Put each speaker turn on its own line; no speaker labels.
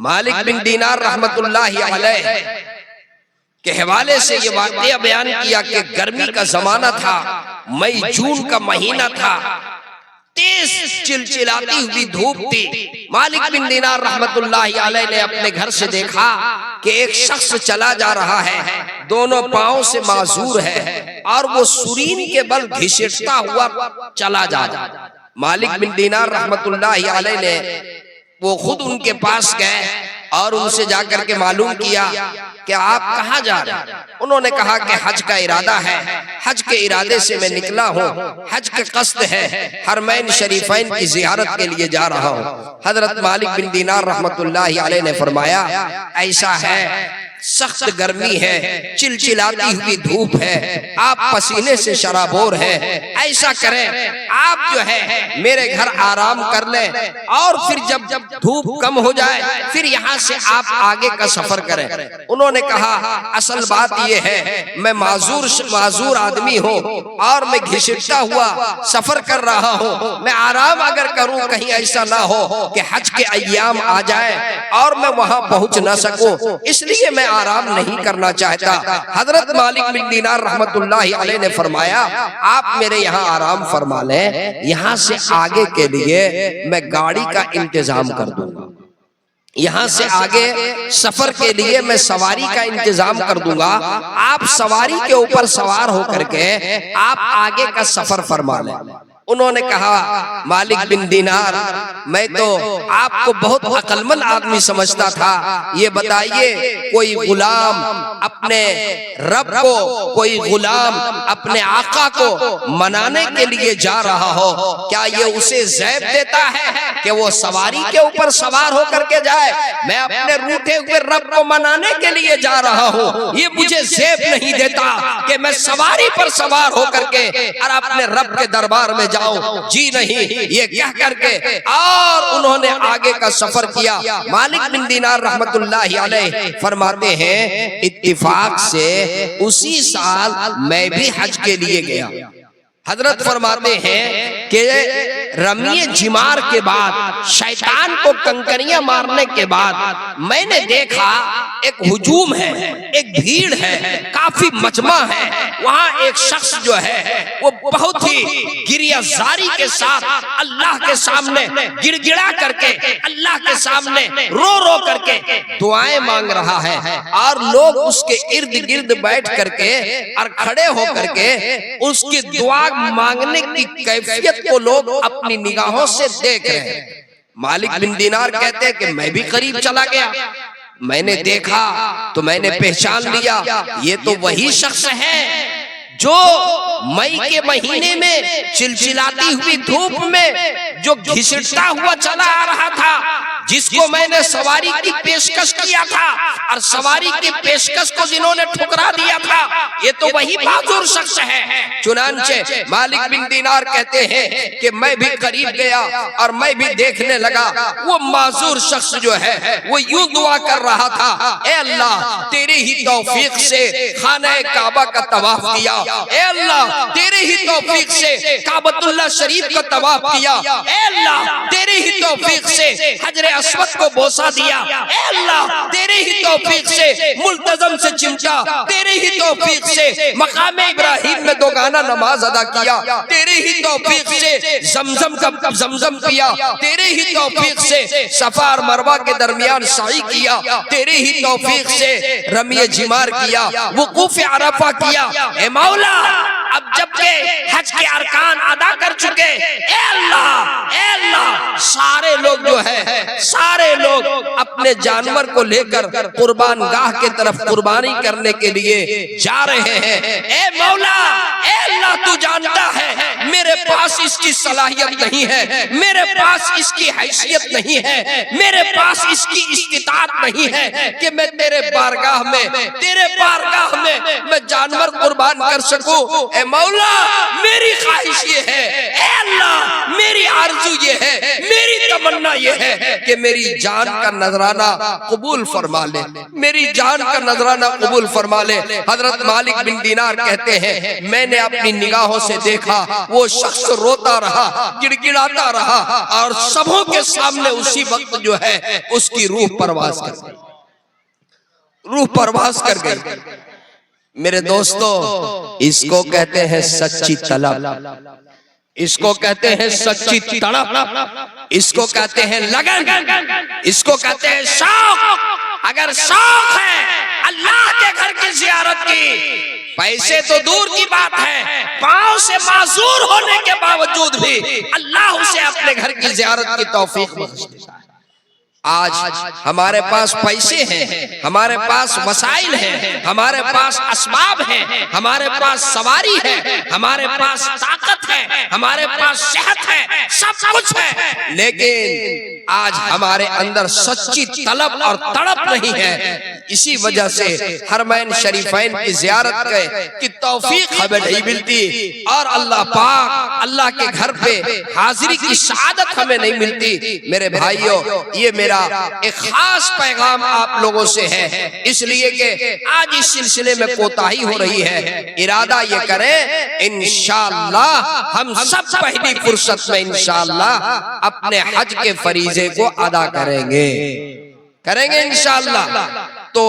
مالک بن دینار رحمت اللہ علیہ کے حوالے سے یہ واقعہ بیان کیا کہ گرمی کا زمانہ تھا، مئی جون کا مہینہ تھا، تیز چلچلاتی ہوئی دھوپ تھی۔ مالک بن دینار رحمت اللہ علیہ نے اپنے گھر سے دیکھا کہ ایک شخص چلا جا رہا ہے، دونوں پاؤں سے معذور ہے اور وہ سرین کے بل گھسیٹتا ہوا چلا جا رہا ہے۔ مالک بن دینار رحمت اللہ علیہ نے وہ خود ان کے پاس گئے اور ان سے جا کر کے معلوم کیا کہ آپ کہاں جا رہے ہیں؟ انہوں نے کہا کہ حج کا ارادہ ہے، حج کے ارادے سے میں نکلا ہوں، حج کا قصد ہے، حرمین شریفین کی زیارت کے لیے جا رہا ہوں۔ حضرت مالک بن دینار رحمت اللہ علیہ نے فرمایا ایسا ہے، سخت گرمی ہے، چلچلاتی ہوئی دھوپ ہے، آپ پسینے سے شرابور ہیں، ایسا کریں آپ جو ہے میرے گھر آرام کر لیں اور پھر جب دھوپ کم ہو جائے پھر یہاں سے آپ آگے کا سفر کریں۔ انہوں نے کہا اصل بات یہ ہے میں معذور آدمی ہوں اور میں گھسٹتا ہوا سفر کر رہا ہوں، میں آرام اگر کروں کہیں ایسا نہ ہو کہ حج کے ایام آ جائیں اور میں وہاں پہنچ نہ سکوں، اس لیے میں آرام نہیں کرنا چاہتا۔ حضرت مالک بن دینار رحمت اللہ علیہ نے فرمایا آپ میرے یہاں آرام فرما لیں، یہاں سے آگے کے لیے میں گاڑی کا انتظام کر دوں گا، یہاں سے آگے سفر کے لیے میں سواری کا انتظام کر دوں گا، آپ سواری کے اوپر سوار ہو کر کے آپ آگے کا سفر فرما لیں۔ انہوں نے کہا مالک بن دینار میں تو آپ کو بہت عقل مند آدمی سمجھتا تھا، یہ بتائیے کوئی غلام اپنے رب کو، کوئی غلام اپنے آقا کو منانے کے لیے جا رہا ہو، کیا یہ اسے زیب دیتا ہے کہ وہ سواری کے اوپر سوار ہو کر کے جائے؟ میں اپنے روٹھے ہوئے رب کو منانے کے لیے جا رہا ہوں، یہ مجھے زیب نہیں دیتا کہ میں سواری پر سوار ہو کر کے اور اپنے رب کے دربار میں جاؤں، جی نہیں، یہ کہہ کر کے اور انہوں نے آگے کا سفر کیا۔ مالک بن دینار رحمت اللہ علیہ فرماتے ہیں اتفاق سے اسی سال میں بھی حج کے لیے گیا۔ حضرت فرماتے ہیں کہ رمی جمار کے بعد، شیطان کو کنکریاں مارنے کے بعد میں نے دیکھا ایک ہجوم ہے، ایک بھیڑ ہے، کافی مجمع ہے، وہاں ایک شخص جو ہے وہ بہت ہی گریہ زاری کے ساتھ اللہ کے سامنے گڑ گڑا کر کے، اللہ کے سامنے رو رو کر کے دعائیں مانگ رہا ہے اور لوگ اس کے ارد گرد بیٹھ کر کے اور کھڑے ہو کر کے اس کی دعا مانگنے کی کیفیت کو لوگ اپنی نگاہوں سے دیکھ رہے ہیں۔ مالک بن دینار کہتے ہیں کہ میں بھی قریب چلا گیا، میں نے دیکھا تو میں نے پہچان لیا یہ تو وہی شخص ہے جو مئی کے مہینے میں چلچلاتی ہوئی دھوپ میں جو گھسٹتا ہوا چلا آ رہا تھا، جس کو میں نے سواری کی پیشکش کیا تھا اور سواری کی پیشکش کو جنہوں نے ٹھکرا دیا تھا، یہ تو وہی معذور شخص ہے۔ چنانچہ مالک بن دینار کہتے ہیں کہ میں بھی قریب گیا اور میں بھی دیکھنے لگا وہ معذور شخص جو ہے وہ یوں دعا کر رہا تھا، اے اللہ تیری ہی توفیق سے خانہ کعبہ کا طواف کیا، اے اللہ تیری ہی توفیق سے کعبۃ اللہ شریف کا طواف کیا، اے اللہ تیری ہی توفیق سے حجر اسود کو بوسا دیا، اے اللہ تیری ہی توفیق سے ملتزم سے چمٹا، تیری ہی توفیق سے مقام ابراہیم میں دوگانہ نماز ادا کیا، تیری ہی توفیق سے زمزم پیا، تیری ہی توفیق سے صفا اور مروہ کے درمیان سعی کیا، تیری ہی توفیق سے رمی جمار کیا، وقوف عرفہ کیا۔ اے مولا اب جب کہ حج کے ارکان ادا کر چکے، اے اللہ سارے لوگ جو ہے سارے لوگ اپنے جانور کو لے کر قربان گاہ کے طرف قربانی کرنے کے لیے جا رہے ہیں، اے مولا اے اللہ تو جانتا ہے میرے پاس اس کی صلاحیت نہیں ہے، میرے پاس اس کی حیثیت نہیں ہے، میرے پاس اس کی استطاعت نہیں ہے کہ میں تیرے بارگاہ میں میں جانور قربان کر سکوں۔ اے کہ مولا میری خواہش یہ ہے، اے اللہ میری آرزو یہ ہے، میری تمنا یہ ہے کہ میری جان کا نذرانہ قبول فرما لے، میری جان کا نذرانہ قبول فرما لے۔ حضرت مالک بن دینار کہتے ہیں میں نے اپنی نگاہوں سے دیکھا وہ شخص روتا رہا، گڑگڑاتا رہا، اور سبوں کے سامنے اسی وقت جو ہے اس کی روح پرواز کر گئی، روح پرواز کر گئی۔ میرے دوستو، اس کو کہتے ہیں سچی طلب، اس کو کہتے ہیں سچی تڑپ، اس کو کہتے ہیں لگن، اس کو کہتے ہیں شوق۔ اگر شوق ہے اللہ کے گھر کی زیارت کی، پیسے تو دور کی بات ہے، پاؤں سے معذور ہونے کے باوجود بھی اللہ اسے اپنے گھر کی زیارت کی توفیق بخش دیتا ہے۔ آج ہمارے پاس پیسے ہیں، ہمارے پاس وسائل ہیں، ہمارے پاس اسباب ہیں، ہمارے پاس سواری ہے، ہمارے پاس طاقت ہے، ہمارے پاس صحت ہے، سب کچھ ہے، لیکن آج ہمارے اندر سچی طلب اور تڑپ نہیں ہے۔ اسی وجہ سے حرمین شریفین کی زیارت کی توفیق ہمیں نہیں ملتی، اور اللہ پاک اللہ کے گھر پہ حاضری کی سعادت ہمیں نہیں ملتی۔ میرے بھائیوں، یہ میرا ایک خاص پیغام آپ لوگوں سے ہے، اس لیے کہ آج اس سلسلے میں کوتاہی ہو رہی ہے۔ ارادہ یہ کریں انشاءاللہ ہم سب پہلی فرصت میں انشاءاللہ اپنے حج کے فریضے کو ادا کریں گے انشاءاللہ۔ تو